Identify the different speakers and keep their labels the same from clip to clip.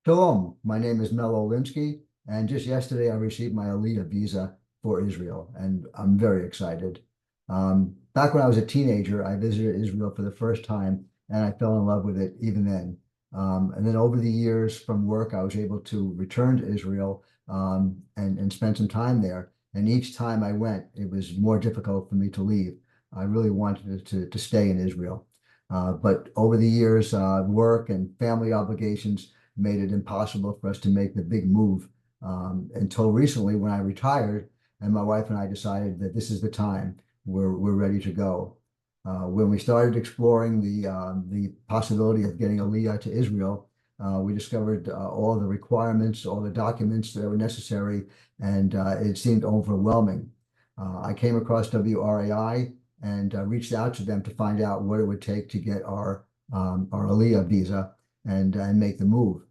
Speaker 1: Shalom, my name is Mel Olinsky, and just yesterday I received my Aliyah visa for Israel, and I'm very excited. Back when I was a teenager, I visited Israel for the first time, and I fell in love with it even then. And then over the years from work, I was able to return to Israel and spend some time there. And each time I went, it was more difficult for me to leave. I really wanted to stay in Israel. But over the years, work and family obligations made it impossible for us to make the big move until recently when I retired and my wife and I decided that this is the time we're ready to go. When we started exploring the possibility of getting Aliyah to Israel, we discovered all the requirements, all the documents that were necessary, and it seemed overwhelming. I came across WRAI and reached out to them to find out what it would take to get our Aliyah visa and make the move.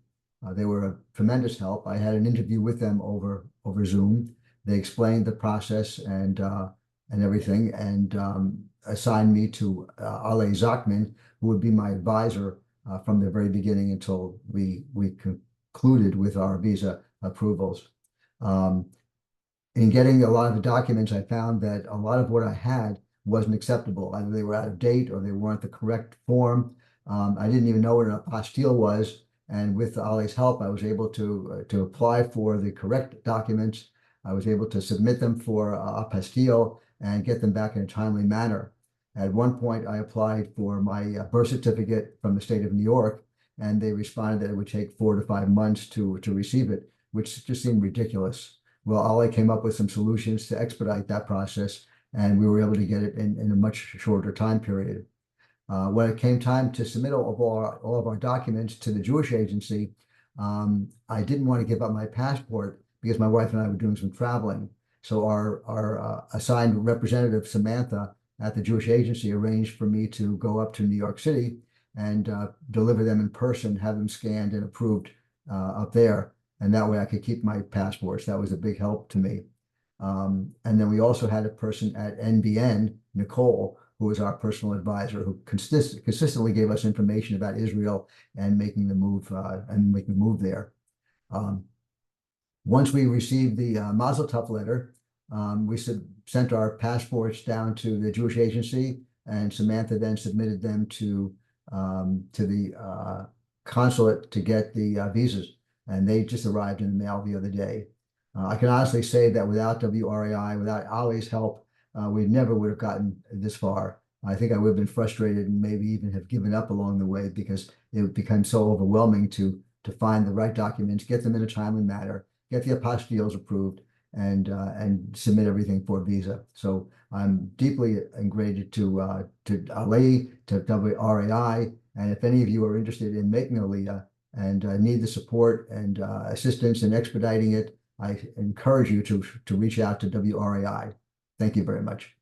Speaker 1: They were a tremendous help. I had an interview with them over Zoom. They explained the process and everything, and assigned me to Ale Zachman, who would be my advisor from the very beginning until we concluded with our visa approvals. In getting a lot of the documents, I found that a lot of what I had wasn't acceptable. Either they were out of date or they weren't the correct form. I didn't even know what an apostille was. And with Ali's help, I was able to apply for the correct documents. I was able to submit them for apostille and get them back in a timely manner. At one point, I applied for my birth certificate from the state of New York, and they responded that it would take 4 to 5 months to receive it, which just seemed ridiculous. Well, Ali came up with some solutions to expedite that process, and we were able to get it in a much shorter time period. When it came time to submit all of our documents to the Jewish agency, I didn't want to give up my passport because my wife and I were doing some traveling. So our assigned representative, Samantha, at the Jewish agency arranged for me to go up to New York City and deliver them in person, have them scanned and approved up there. And that way I could keep my passports. That was a big help to me. And then we also had a person at NBN, Nicole, who was our personal advisor, who consistently gave us information about Israel and making the move there. Once we received the Mazel Tov letter, we sent our passports down to the Jewish agency, and Samantha then submitted them to the consulate to get the visas, and they just arrived in the mail the other day. I can honestly say that without WRAI, without Ali's help, we never would have gotten this far. I think I would have been frustrated and maybe even have given up along the way because it would become so overwhelming to find the right documents, get them in a timely manner, get the apostilles approved, and submit everything for a visa. So I'm deeply indebted to Ali, to WRAI, and if any of you are interested in making Aliyah and need the support and assistance in expediting it, I encourage you to reach out to WRAI. Thank you very much.